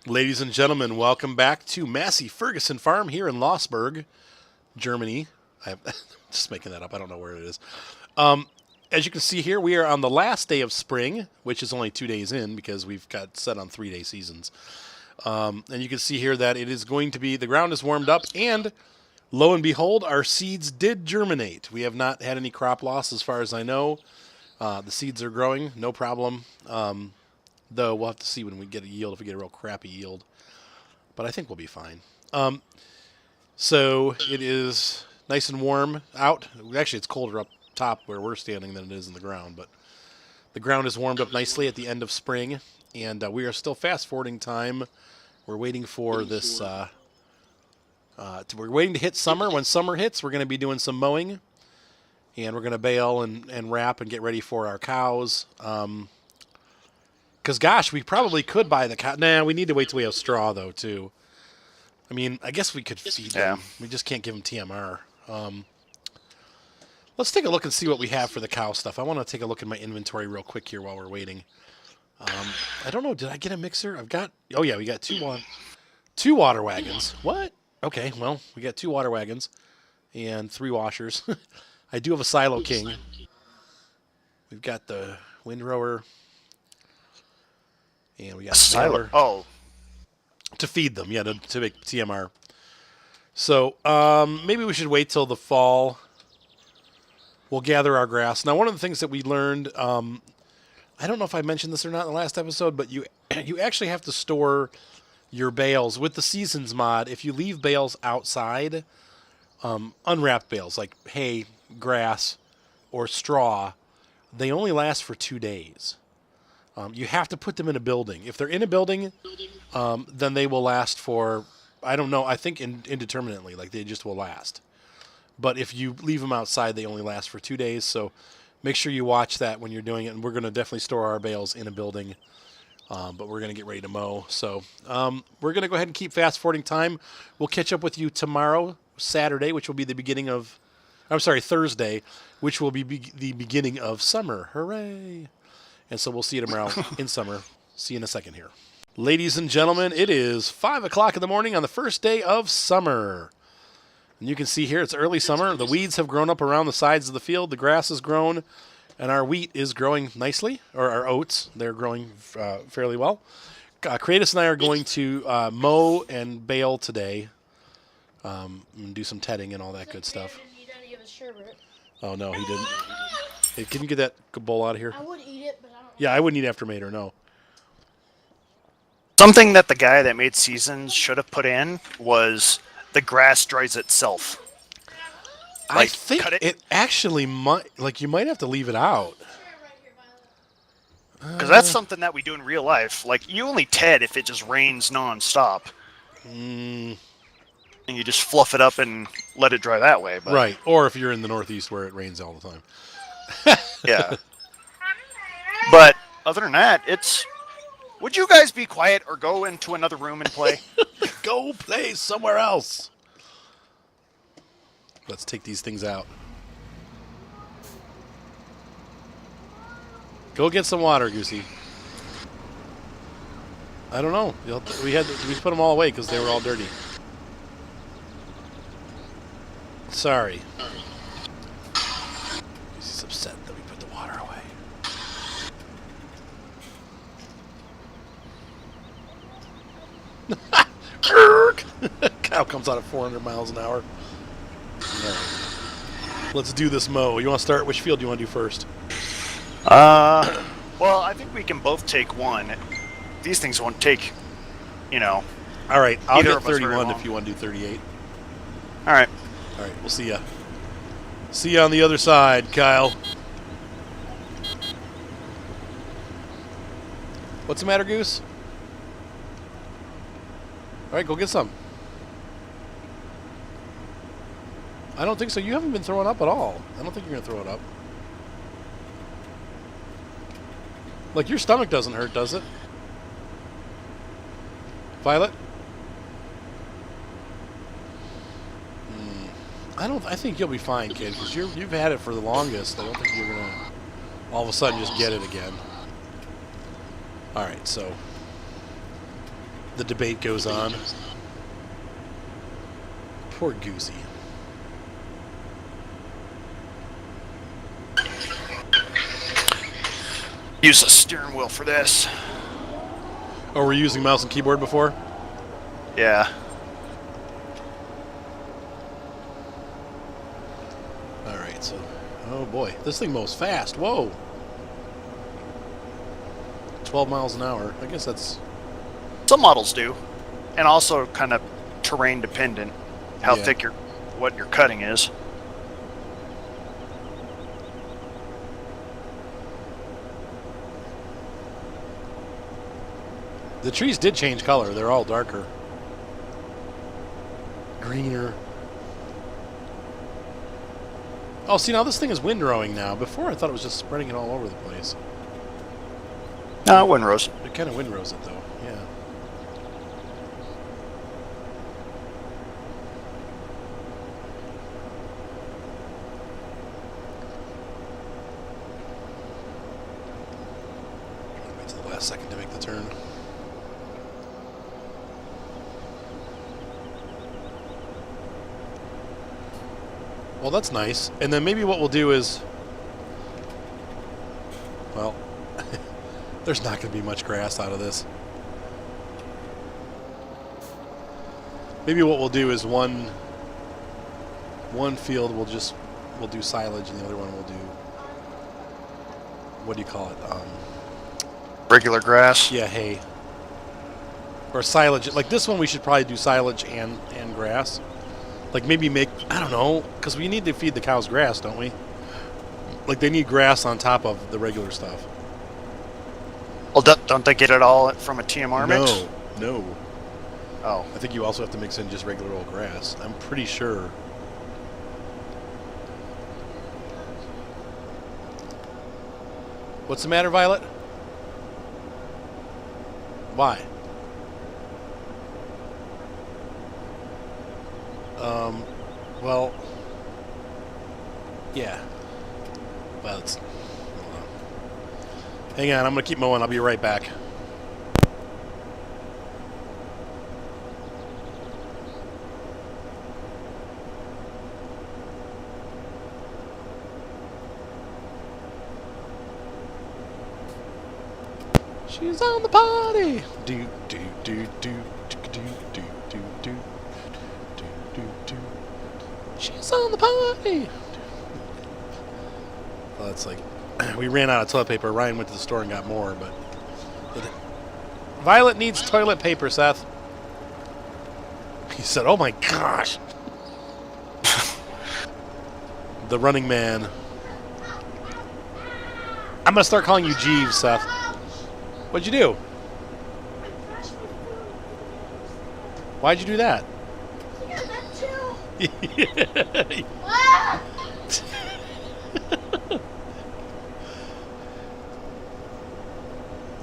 Ladies and gentlemen, welcome back to Massey Ferguson Farm here in Lossberg, Germany. I'm just making that up. I don't know where it is. As you can see here, we are on the last day of spring, which is only 2 days in because we've got set on 3-day seasons. And you can see here that it is going to be, the ground is warmed up, and lo and behold, our seeds did germinate. We have not had any crop loss as far as I know. The seeds are growing, no problem. Though we'll have to see when we get a yield, if we get a real crappy yield. But I think we'll be fine. So it is nice and warm out. Actually, it's colder up top where we're standing than it is in the ground. But the ground is warmed up nicely at the end of spring. And we are still fast-forwarding time. We're waiting for this... we're waiting to hit summer. When summer hits, we're going to be doing some mowing. And we're going to bale and wrap and get ready for our cows. Because, gosh, we probably could buy the cow. Nah, we need to wait till we have straw, though, too. I mean, I guess we could feed them. We just can't give them TMR. Let's take a look and see what we have for the cow stuff. I want to take a look at my inventory real quick here while we're waiting. I don't know. Did I get a mixer? I've got... Oh, yeah, we got two water wagons. What? Okay, well, we got 2 water wagons and 3 washers. I do have a Silo King. We've got the windrower. And we got Silo. Oh. To feed them, yeah, to make TMR. So maybe we should wait till the fall. We'll gather our grass. Now, one of the things that we learned, I don't know if I mentioned this or not in the last episode, but you actually have to store your bales with the Seasons mod. If you leave bales outside, unwrapped bales like hay, grass, or straw, they only last for 2 days. You have to put them in a building. If they're in a building, then they will last for, I don't know, I think indeterminately, like they just will last. But if you leave them outside, they only last for 2 days. So make sure you watch that when you're doing it. And we're going to definitely store our bales in a building, but we're going to get ready to mow. So we're going to go ahead and keep fast-forwarding time. We'll catch up with you tomorrow, Saturday, which will be the beginning of, I'm sorry, Thursday, which will be the beginning of summer. Hooray! And so we'll see you tomorrow in summer. See you in a second here. Ladies and gentlemen, it is 5 o'clock in the morning on the first day of summer. And you can see here it's early summer. The weeds have grown up around the sides of the field. The grass has grown. And our wheat is growing nicely. Or our oats. They're growing fairly well. Kratos and I are going to mow and bale today. And do some tedding and all that good stuff. Oh, no, he didn't. Hey, can you get that bowl out of here? I would eat it, but I don't. Yeah, I wouldn't eat after Mater, no. Something that the guy that made Seasons should have put in was the grass dries itself. I think it actually might, like you might have to leave it out. Because that's something that we do in real life. Like, you only TED if it just rains nonstop. And you just fluff it up and let it dry that way. But... Right, or if you're in the Northeast where it rains all the time. Yeah. But other than that, it's... Would you guys be quiet or go into another room and play? Go play somewhere else. Let's take these things out. Go get some water, Goosey. I don't know. We put them all away because they were all dirty. Sorry. He's upset that we put the water away. Cow comes out at 400 miles an hour. Right. Let's do this mow. You want to start? Which field do you want to do first? Well, I think we can both take one. These things won't take, you know. All right, I'll Either get of us very 31 long. if you want to do 38. All right. All right, we'll see ya. See you on the other side, Kyle. What's the matter, Goose? All right, go get some. I don't think so. You haven't been throwing up at all. I don't think you're going to throw it up. Like, your stomach doesn't hurt, does it? Violet? I think you'll be fine, kid, because you've had it for the longest. I don't think you're going to all of a sudden just get it again. All right, so the debate goes on. Poor Goosey. Use the steering wheel for this. Oh, we're using mouse and keyboard before? Yeah. Alright, so... Oh boy, this thing moves fast. Whoa! 12 miles an hour. I guess that's... Some models do. And also kind of terrain dependent. How Yeah. thick what your cutting is. The trees did change color. They're all darker. Greener. Oh, see, now this thing is windrowing now. Before, I thought it was just spreading it all over the place. No, windrows. It kind of windrows it, though. Yeah. Wait till the last second to make the turn. Well, that's nice. And then maybe what we'll do is... Well, there's not going to be much grass out of this. Maybe what we'll do is one field we'll do silage, and the other one we'll do... What do you call it? Regular grass. Yeah, hay. Or silage. Like this one we should probably do silage and grass. Like maybe make, I don't know, because we need to feed the cows grass, don't we? Like they need grass on top of the regular stuff. Well, don't they get it all from a TMR mix? No. Oh. I think you also have to mix in just regular old grass. I'm pretty sure. What's the matter, Violet? Why? Well, yeah. Well, it's... Hold on. Hang on, I'm going to keep mowing. I'll be right back. She's on the party. Do do do do do do do do do do do. She's on the party. Well, it's like we ran out of toilet paper. Ryan went to the store and got more, but Violet needs toilet paper, Seth. He said, "Oh my gosh." The running man. I'm gonna start calling you Jeeves, Seth. What'd you do? Why'd you do that?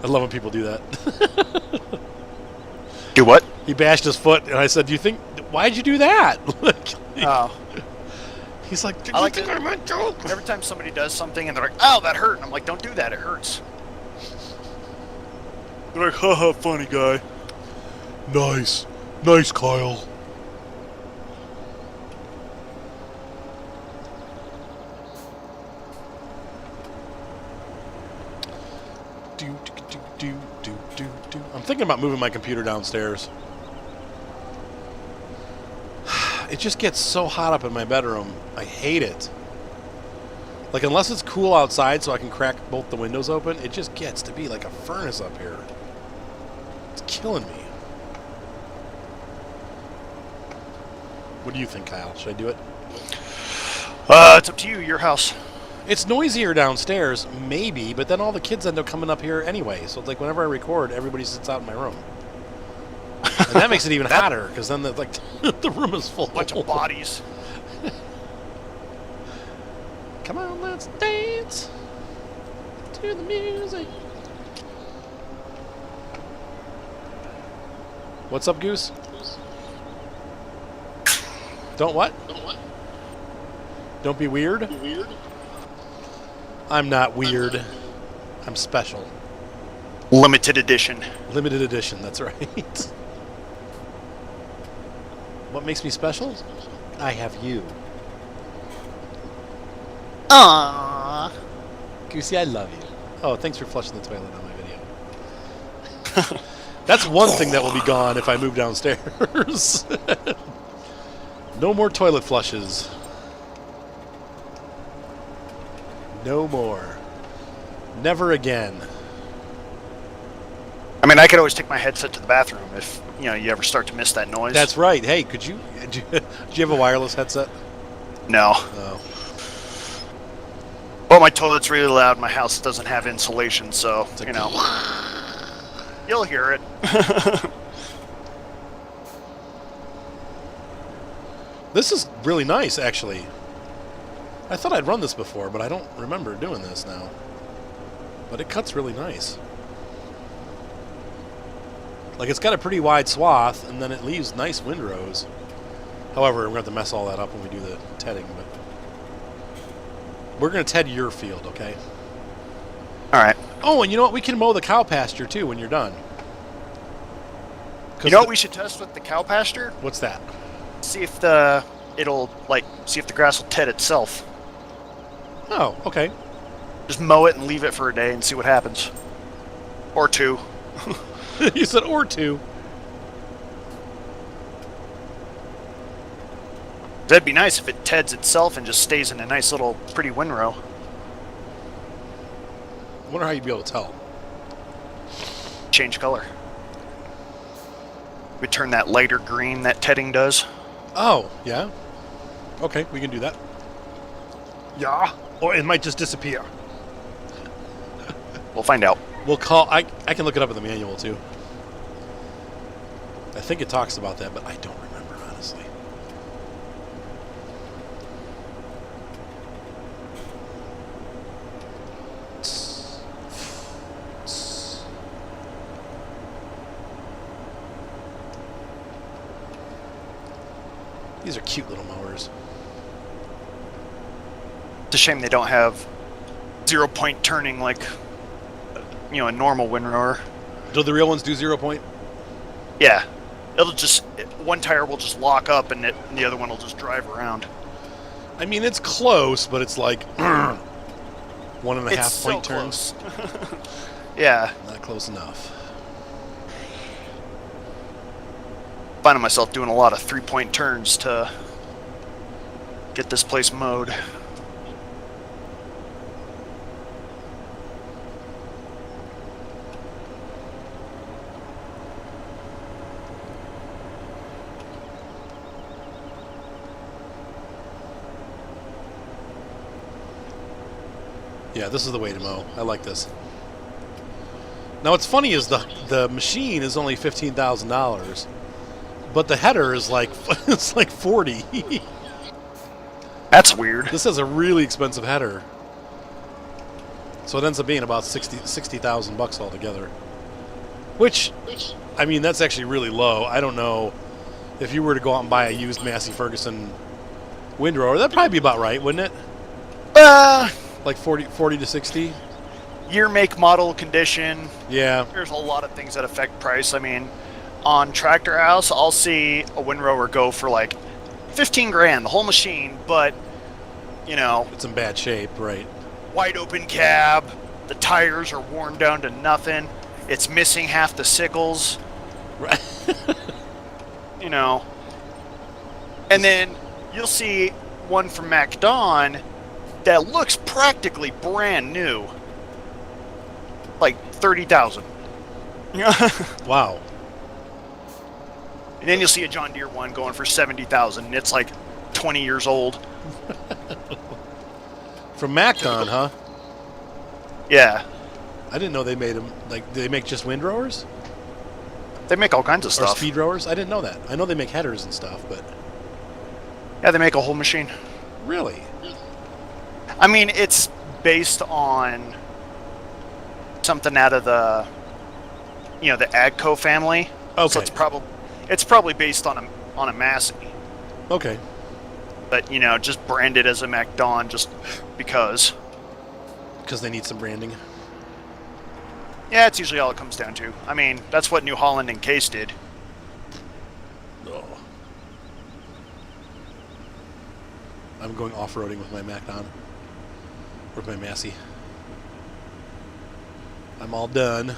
I love when people do that. Do what? He bashed his foot, and I said, "Do you think? Why'd you do that?" Oh. He's like, "Did I you like think to- I meant to?" Every time somebody does something and they're like, "Oh, that hurt," and I'm like, "Don't do that. It hurts." They're like, "Haha, funny guy." Nice, nice, Kyle. I'm thinking about moving my computer downstairs. It just gets so hot up in my bedroom. I hate it. Like, unless it's cool outside so I can crack both the windows open, it just gets to be like a furnace up here. It's killing me. What do you think, Kyle? Should I do it? It's up to you. Your house. It's noisier downstairs, maybe, but then all the kids end up coming up here anyway. So it's like whenever I record, everybody sits out in my room. And that makes it even hotter, because then the, like the room is full. Bunch of bodies. Come on, let's dance to the music. What's up, Goose? Don't what? Don't be weird? I'm not weird. I'm special. Limited edition. Limited edition, that's right. What makes me special? I have you. Aww. Goosey, I love you. Oh, thanks for flushing the toilet on my video. That's one thing that will be gone if I move downstairs. No more toilet flushes. No more. Never again. I mean, I could always take my headset to the bathroom if, you ever start to miss that noise. That's right. Hey, do you have a wireless headset? No. No. Well, my toilet's really loud. My house doesn't have insulation, so, It's like, you'll hear it. This is really nice, actually. I thought I'd run this before, but I don't remember doing this now. But it cuts really nice. Like, it's got a pretty wide swath, and then it leaves nice windrows. However, we're going to have to mess all that up when we do the tedding, but... We're going to ted your field, okay? All right. Oh, and you know what? We can mow the cow pasture, too, when you're done. You know what we should test with the cow pasture? What's that? See if see if the grass will ted itself. Oh, okay. Just mow it and leave it for a day and see what happens. Or two. You said or two. That'd be nice if it teds itself and just stays in a nice little pretty windrow. I wonder how you'd be able to tell. Change color. We turn that lighter green that tedding does. Oh, yeah. Okay, we can do that. Yeah. Or it might just disappear. We'll find out. We'll call... I can look it up in the manual, too. I think it talks about that, but I don't remember, honestly. These are cute little mowers. It's a shame they don't have 0-point turning like, a normal windrower. Do the real ones do 0 point? Yeah. It'll just... One tire will just lock up and the other one will just drive around. I mean, it's close, but it's like 1.5 point turns. Yeah. Not close enough. Finding myself doing a lot of 3-point turns to get this place mowed. Yeah, this is the way to mow. I like this. Now, what's funny is the machine is only $15,000, but the header is like it's like 40. That's weird. This has a really expensive header, so it ends up being about $60,000 altogether. Which, I mean, that's actually really low. I don't know if you were to go out and buy a used Massey Ferguson windrower, that'd probably be about right, wouldn't it? Like 40 to 60. Year, make, model, condition. Yeah. There's a lot of things that affect price. I mean, on Tractor House, I'll see a windrower go for like 15 grand, the whole machine, but, It's in bad shape, right? Wide open cab, the tires are worn down to nothing, it's missing half the sickles. Right. And then you'll see one from MacDon that looks practically brand new. Like 30,000. Wow. And then you'll see a John Deere one going for 70,000 and it's like 20 years old. From MacDon, huh? Yeah. I didn't know they made them. Like, do they make just windrowers? They make all kinds of Or stuff. speedrowers? I didn't know that. I know they make headers and stuff, but... Yeah, they make a whole machine. Really? I mean, it's based on something out of the, the Agco family. Okay. So it's probably based on a Massey. Okay. But just branded as a MacDon just because. Because they need some branding. Yeah, it's usually all it comes down to. I mean, that's what New Holland and Case did. Oh. I'm going off-roading with my Mac on. With my Massey. I'm all done.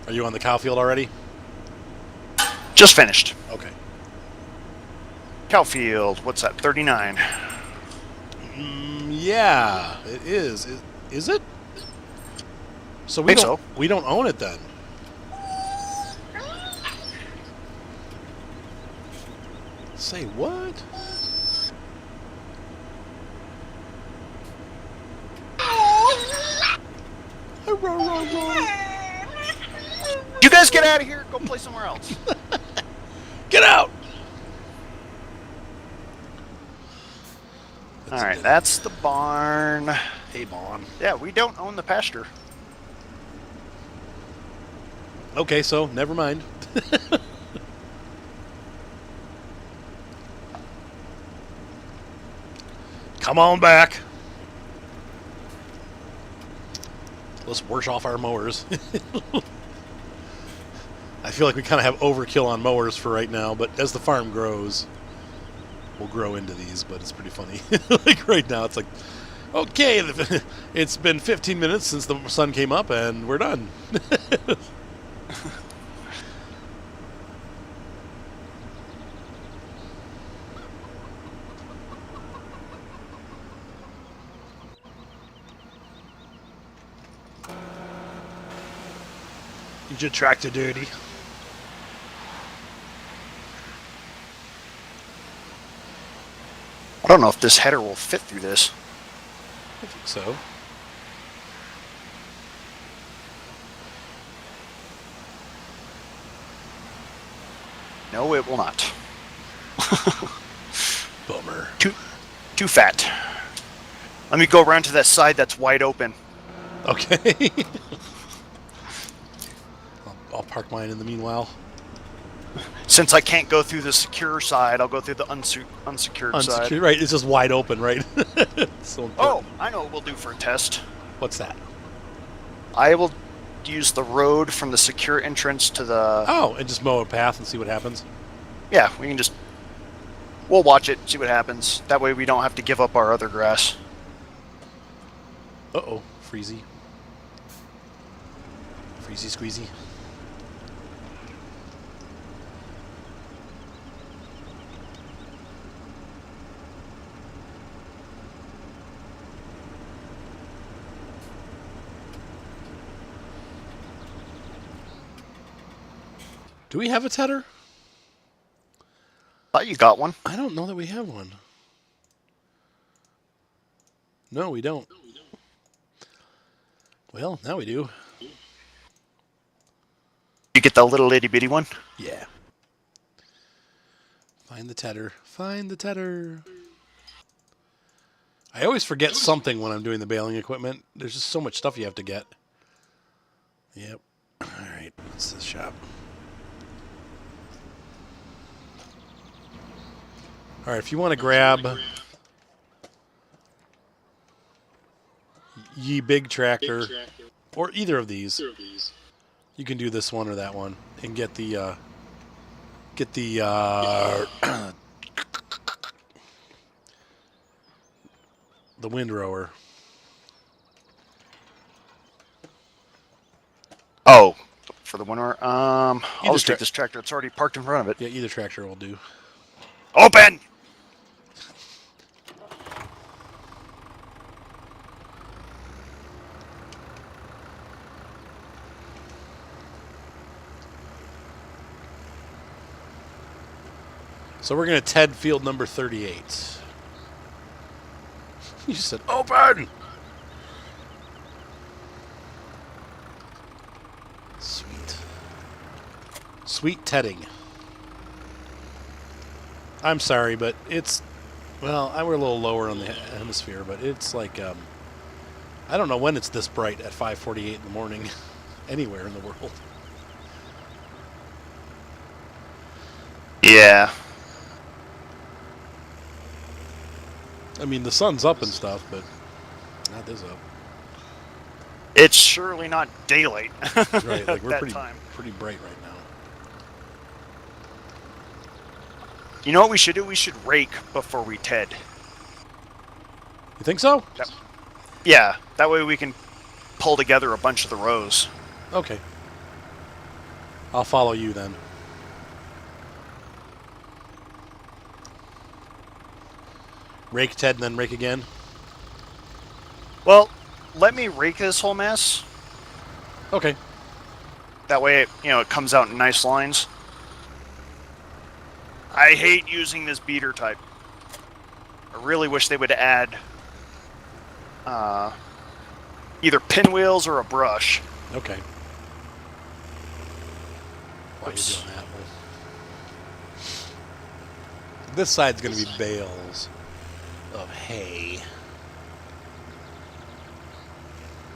Are you on the cow field already? Just finished. Okay. Cowfield, what's that, 39? Yeah, it is. Is it? So we Think don't. so. We don't own it then. Say what? You guys get out of here. Go play somewhere else. Get out! All right, that's the barn. Hey, Bon. Yeah, we don't own the pasture. Okay, so never mind. Come on back. Let's wash off our mowers. I feel like we kind of have overkill on mowers for right now, but as the farm grows, we'll grow into these, but it's pretty funny. Like right now, it's like, okay, it's been 15 minutes since the sun came up, and we're done. Get your tractor dirty. I don't know if this header will fit through this. I think so. No, it will not. Bummer. Too fat. Let me go around to that side that's wide open. Okay. I'll park mine in the meanwhile. Since I can't go through the secure side, I'll go through the unsecured side. Right, it's just wide open, right? So Oh, important. I know what we'll do for a test. What's that? I will use the road from the secure entrance to the... Oh, and just mow a path and see what happens? Yeah, we can just... We'll watch it, see what happens. That way we don't have to give up our other grass. Uh-oh, freezy. Freezy squeezy. Do we have a tedder? Thought you got one. I don't know that we have one. No, we don't. Well, now we do. You get the little itty bitty one? Yeah. Find the tedder. Find the tedder. I always forget something when I'm doing the baling equipment. There's just so much stuff you have to get. Yep. All right. What's this shop? All right. If you want to grab Ye Big Tractor or either of these, you can do this one or that one and get the the windrower. Oh, for the winter. I'll just tra- take this tractor. It's already parked in front of it. Yeah, either tractor will do. Open! So we're going to TED field number 38. You said, open! Sweet. Sweet tedding. I'm sorry, but it's... Well, we're a little lower on the hemisphere, but it's like... I don't know when it's this bright at 5:48 in the morning anywhere in the world. Yeah. I mean, the sun's up and stuff, but not this up. It's surely not daylight. Right, like we're that pretty time. pretty bright right now. You know what we should do? We should rake before we TED. You think so? Yeah, that way we can pull together a bunch of the rows. Okay. I'll follow you then. Rake, Ted, and then rake again? Well, let me rake this whole mess. Okay. That way, it comes out in nice lines. I hate using this beater type. I really wish they would add either pinwheels or a brush. Okay. While you're doing that, this side's going to be bales of hay.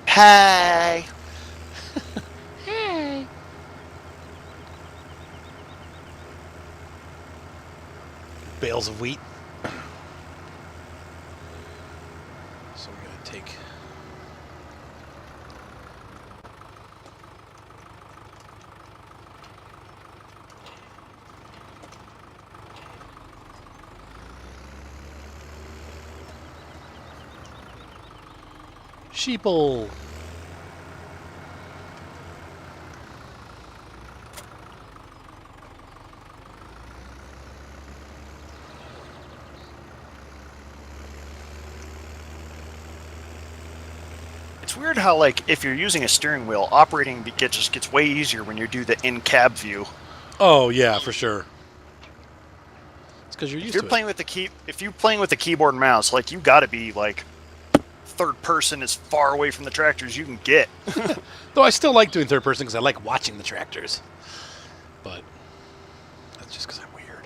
Hey! Hey! Bales of wheat. So we're going to take... sheeple. It's weird how, if you're using a steering wheel, operating just gets way easier when you do the in-cab view. Oh, yeah, for sure. It's because you're used to it. If you're playing with the keyboard and mouse, you gotta be, third person as far away from the tractor as you can get. Though I still like doing third person because I like watching the tractors. But that's just because I'm weird.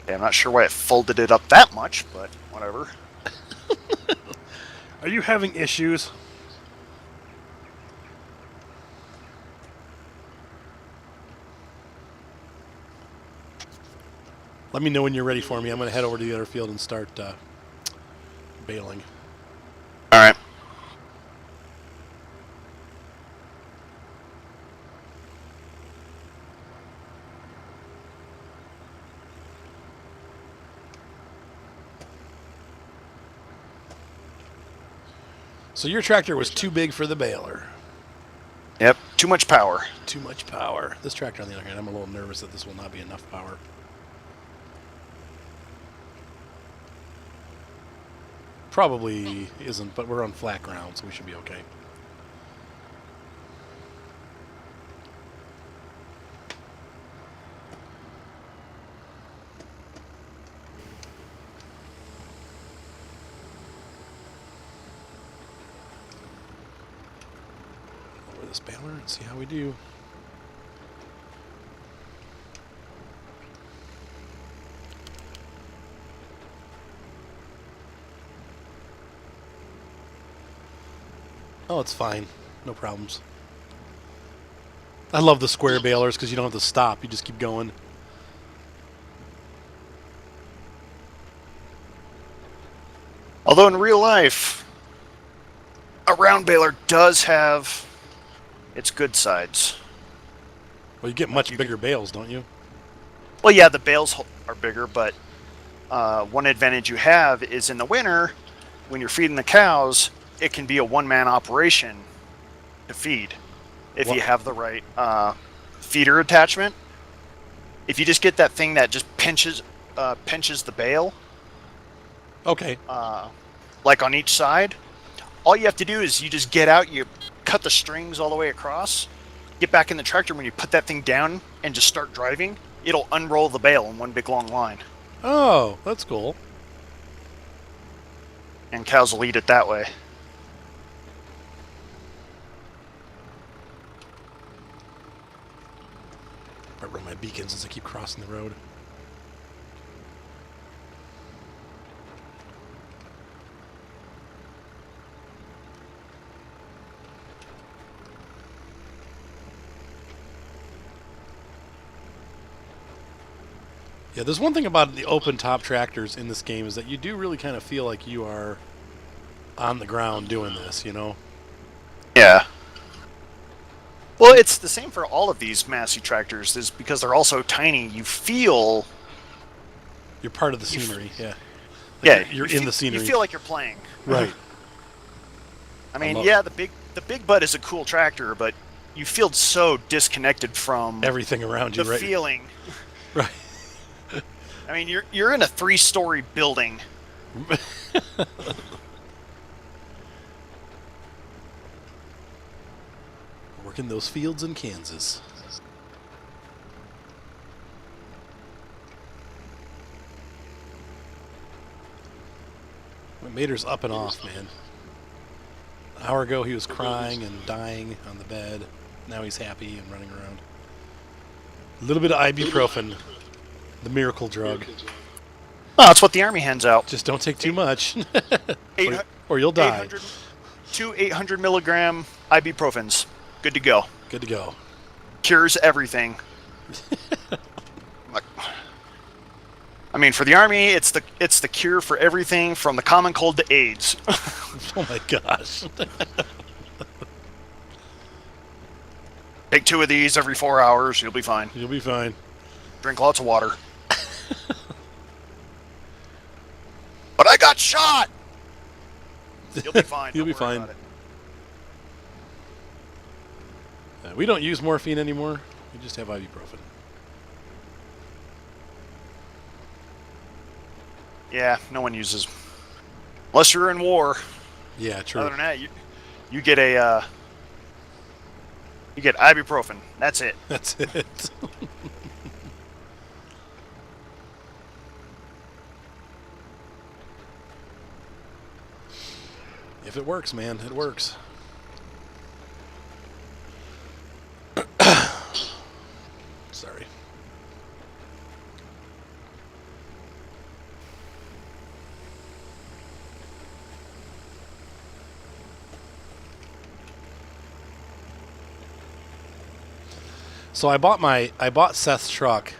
Okay, I'm not sure why it folded it up that much, but whatever. Are you having issues? Let me know when you're ready for me. I'm going to head over to the other field and start baling. All right. So your tractor was too big for the baler. Yep, too much power. Too much power. This tractor, on the other hand, I'm a little nervous that this will not be enough power. Probably isn't, but we're on flat ground, so we should be okay. Lower this baler and see how we do. Oh, it's fine. No problems. I love the square balers because you don't have to stop. You just keep going. Although in real life, a round baler does have its good sides. Well, you get much bigger bales, don't you? Well, yeah, the bales are bigger, but one advantage you have is in the winter, when you're feeding the cows, it can be a one-man operation to feed if you have the right feeder attachment. If you just get that thing that just pinches the bale, Okay. on each side, all you have to do is you just get out, you cut the strings all the way across, get back in the tractor. When you put that thing down and just start driving, it'll unroll the bale in one big long line. Oh, that's cool. And cows will eat it that way. I run my beacons as I keep crossing the road. Yeah, there's one thing about the open top tractors in this game is that you do really kind of feel like you are on the ground doing this, you know? Yeah. Well, it's the same for all of these Massey tractors, is because they're all so tiny, you feel... You're part of the scenery, yeah. Yeah, You're in the scenery. You feel like you're playing. Right. I mean, yeah, the big butt is a cool tractor, but you feel so disconnected from everything around you, the right? feeling. Right. I mean, you're in a 3-story building. Working those fields in Kansas. Mater's up and off, man. An hour ago he was crying and dying on the bed. Now he's happy and running around. A little bit of ibuprofen, the miracle drug. Oh, that's what the Army hands out. Just don't take too much, Eight- or you'll die. 800 milligram ibuprofens. Good to go. Good to go. Cures everything. I mean, for the Army, it's the cure for everything from the common cold to AIDS. Oh my gosh. Take 2 of these every 4 hours. You'll be fine. You'll be fine. Drink lots of water. But I got shot! You'll be fine. You'll be Don't worry fine. about it. We don't use morphine anymore. We just have ibuprofen. Yeah, no one uses... Unless you're in war. Yeah, true. Other than that, you get a... you get ibuprofen. That's it. That's it. If it works, man, it works. Sorry. So I bought Seth's truck.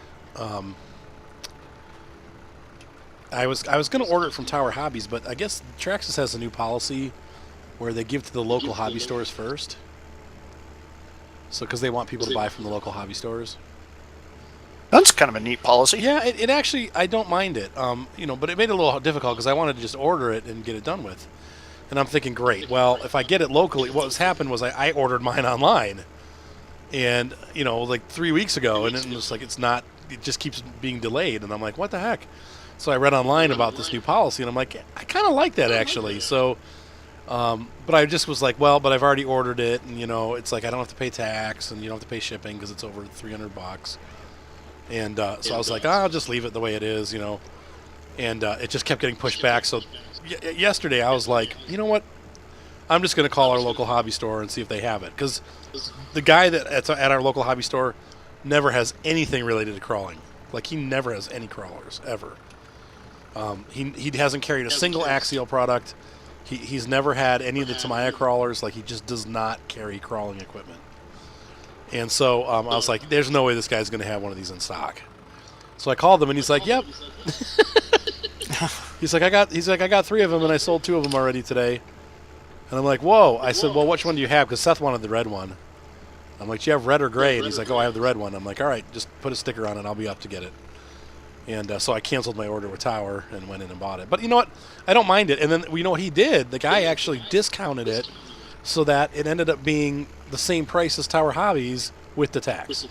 I was going to order it from Tower Hobbies, but I guess Traxxas has a new policy where they give to the local hobby stores first. So because they want people to buy from the local hobby stores. That's kind of a neat policy. Yeah, it actually, I don't mind it. But it made it a little difficult because I wanted to just order it and get it done with. And I'm thinking, great. Well, if I get it locally, what's happened was I ordered mine online. And, like 3 weeks ago, and it was like, it just keeps being delayed. And I'm like, what the heck? So I read online about this new policy, and I'm like, I kind of like that, actually. So, but I just was like, well, but I've already ordered it, and, it's like I don't have to pay tax, and you don't have to pay shipping because it's over $300. And so I was like, I'll just leave it the way it is, And it just kept getting pushed back. So yesterday I was like, you know what? I'm just going to call our local hobby store and see if they have it. Because the guy at our local hobby store never has anything related to crawling. Like, he never has any crawlers, ever. He hasn't carried a single axial product. He's never had any of the Tamiya crawlers. Like, he just does not carry crawling equipment. And so I was like, there's no way this guy's going to have one of these in stock. So I called him, and he's like, yep. He's like, I got 3 of them, and I sold 2 of them already today. And I'm like, whoa. I said, well, which one do you have? Because Seth wanted the red one. I'm like, do you have red or gray? And he's like, oh, I have the red one. I'm like, all right, just put a sticker on it. I'll be up to get it. And so I canceled my order with Tower and went in and bought it. But you know what? I don't mind it. And then, you know what he did? The guy actually discounted it so that it ended up being the same price as Tower Hobbies with the tax.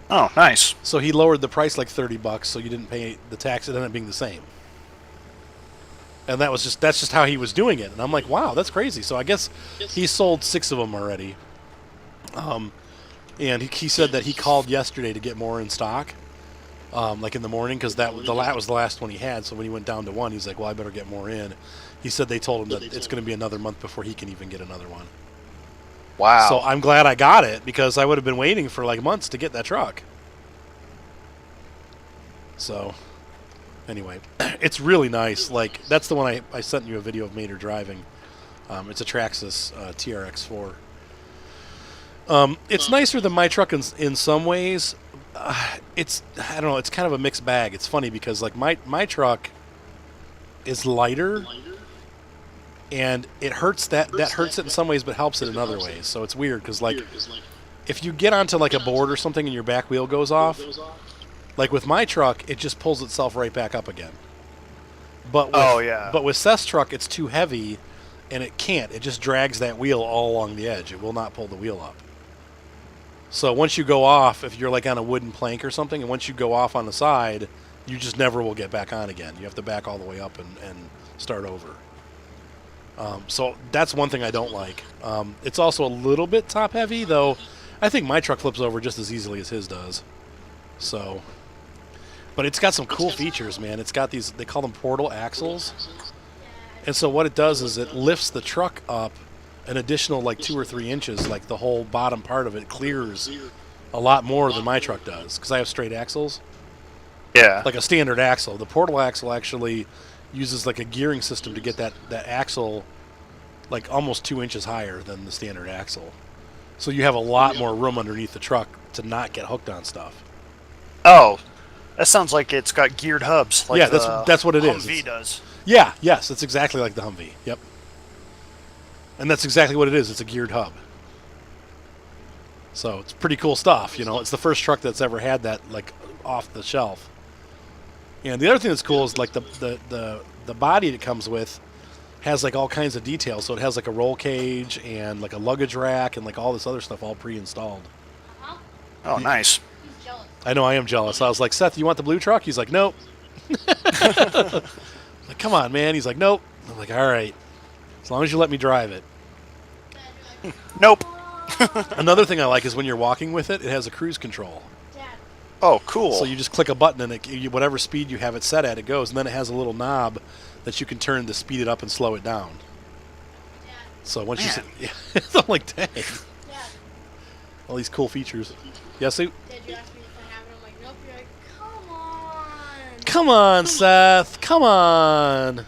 Oh, nice. So he lowered the price like $30, so you didn't pay the tax. It ended up being the same. And that's just how he was doing it. And I'm like, wow, that's crazy. So I guess he sold 6 of them already. And he said that he called yesterday to get more in stock, like in the morning, because that was the last one he had. So when he went down to 1, he's like, well, I better get more in. He said they told him that it's going to be another month before he can even get another one. Wow. So I'm glad I got it, because I would have been waiting for like months to get that truck. So anyway, it's really nice. Like, that's the one I sent you a video of Mater driving. It's a Traxxas TRX4. It's nicer than my truck in some ways, It's I don't know. It's kind of a mixed bag. It's funny because like my truck is lighter, and it hurts that hurts it in some ways, but helps it in other ways. So it's weird because like if you get onto like a board or something and your back wheel goes off, like with my truck, it just pulls itself right back up again. But with, but with Seth's truck, it's too heavy, and it can't. It just drags that wheel all along the edge. It will not pull the wheel up. So once you go off, if you're like on a wooden plank or something, and once you go off on the side, you just never will get back on again. You have to back all the way up and start over. So that's one thing I don't like. It's also a little bit top heavy, though. I think my truck flips over just as easily as his does. So, but it's got some cool features, man. It's got these, they call them portal axles. And so what it does is it lifts the truck up an additional like 2 or 3 inches. Like the whole bottom part of it clears a lot more than my truck does because I have straight axles. Yeah. Like a standard axle. The portal axle actually uses like a gearing system to get that axle like almost 2 inches higher than the standard axle. So you have a lot more room underneath the truck to not get hooked on stuff. Oh, that sounds like it's got geared hubs. Like yeah, that's what it is. Humvee does. Yeah, yes, it's exactly like the Humvee. Yep. And that's exactly what it is. It's a geared hub. So it's pretty cool stuff, you know. It's the first truck that's ever had that like off the shelf. And the other thing that's cool is like the body it comes with has like all kinds of details. So it has like a roll cage and like a luggage rack and like all this other stuff all pre-installed. Oh, nice. He's jealous. I know, I am jealous. I was like, Seth, you want the blue truck? He's like, nope. Like, come on, man. He's like, nope. I'm like, all right. As long as you let me drive it. Nope. Another thing I like is when you're walking with it, it has a cruise control. Dad. Oh, cool. So you just click a button and whatever speed you have it set at, it goes. And then it has a little knob that you can turn to speed it up and slow it down. Dad. So once Man. you see, I'm like, dang. Dad. All these cool features. Yes, Sue? Dad, you asked me if I have it. I'm like, nope. You're like, come on. Come on, Seth. Come on.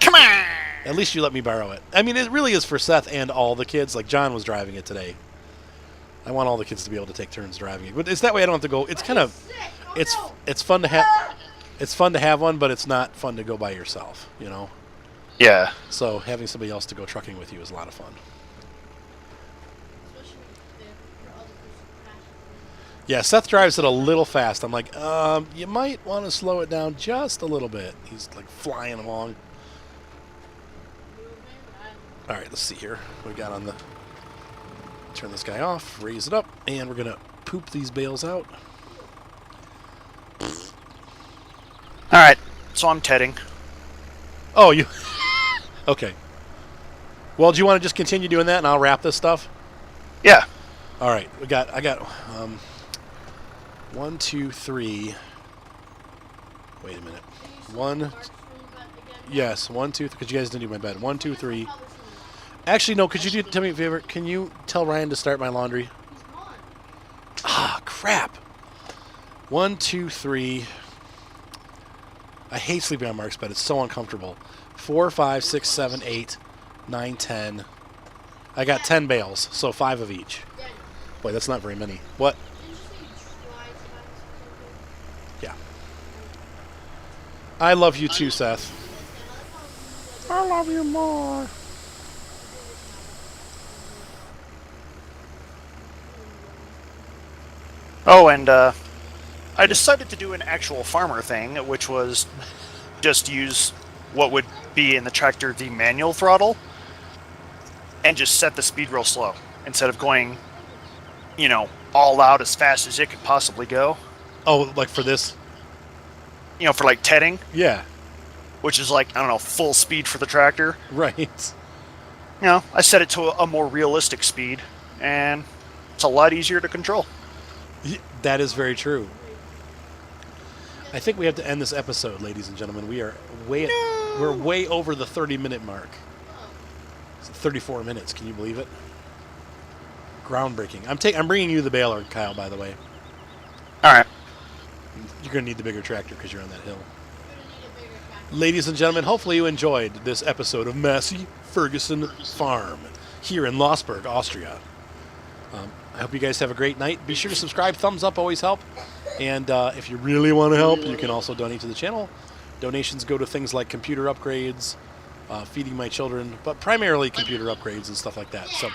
Come on. At least you let me borrow it. I mean, it really is for Seth and all the kids. Like, John was driving it today. I want all the kids to be able to take turns driving it. But it's that way I don't have to go. It's kind of, Sick. Oh, it's no. it's fun to have. It's fun to have one, but it's not fun to go by yourself, you know? Yeah. So having somebody else to go trucking with you is a lot of fun. Especially if your other person crashes. Yeah, Seth drives it a little fast. I'm like, you might want to slow it down just a little bit. He's like flying along. All right, let's see here. What we got on the... Turn this guy off, raise it up, and we're going to poop these bales out. All right. So I'm tedding. Oh, you... Okay. Well, do you want to just continue doing that, and I'll wrap this stuff? Yeah. All right, I got 1, 2, 3. Wait a minute. One... Yes, 1, 2, because you guys didn't do my bed. 1, 2, 3. Actually, no. Could you tell me a favor? Can you tell Ryan to start my laundry? He's gone. Ah, crap. 1, 2, 3. I hate sleeping on Mark's bed. It's so uncomfortable. 4, 5, 6, 7, 8, 9, 10. I got 10 bales, so 5 of each. Dad, Boy, that's not very many. What? didn't you say you tried to have this Yeah. I love you too, Seth. I love you more. Oh, and I decided to do an actual farmer thing, which was just use what would be in the tractor the manual throttle and just set the speed real slow instead of going, you know, all out as fast as it could possibly go. Oh, like for this? You know, for like tedding, Yeah. which is like, I don't know, full speed for the tractor. Right. You know, I set it to a more realistic speed, and it's a lot easier to control. That is very true. I think we have to end this episode, ladies and gentlemen. We are we're way over the 30-minute mark. It's 34 minutes. Can you believe it? Groundbreaking. I'm bringing you the baler, Kyle. By the way, All right. you're gonna need the bigger tractor because you're on that hill. Ladies and gentlemen, hopefully you enjoyed this episode of Massey Ferguson Farm here in Lossberg, Austria. I hope you guys have a great night. Be sure to subscribe. Thumbs up always help. And if you really want to help, you can also donate to the channel. Donations go to things like computer upgrades, feeding my children, but primarily computer upgrades and stuff like that. So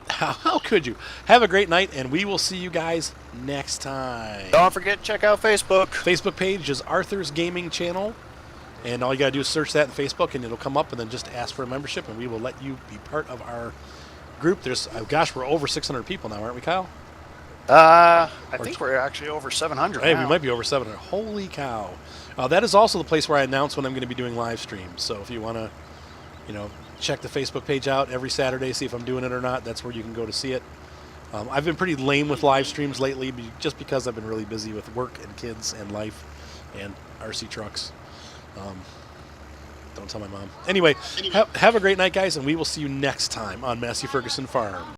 how could you? Have a great night, and we will see you guys next time. Don't forget to check out Facebook. Facebook page is Arthur's Gaming Channel. And all you got to do is search that in Facebook, and it'll come up, and then just ask for a membership, and we will let you be part of our group. There's, gosh, we're over 600 people now, aren't we, Kyle? I think we're actually over 700 Hey, now. we might be over 700. Holy cow. That is also the place where I announce when I'm going to be doing live streams. So if you want to, check the Facebook page out every Saturday, see if I'm doing it or not, that's where you can go to see it. I've been pretty lame with live streams lately, just because I've been really busy with work and kids and life and RC trucks. Don't tell my mom. Anyway, have a great night, guys, and we will see you next time on Massey Ferguson Farm.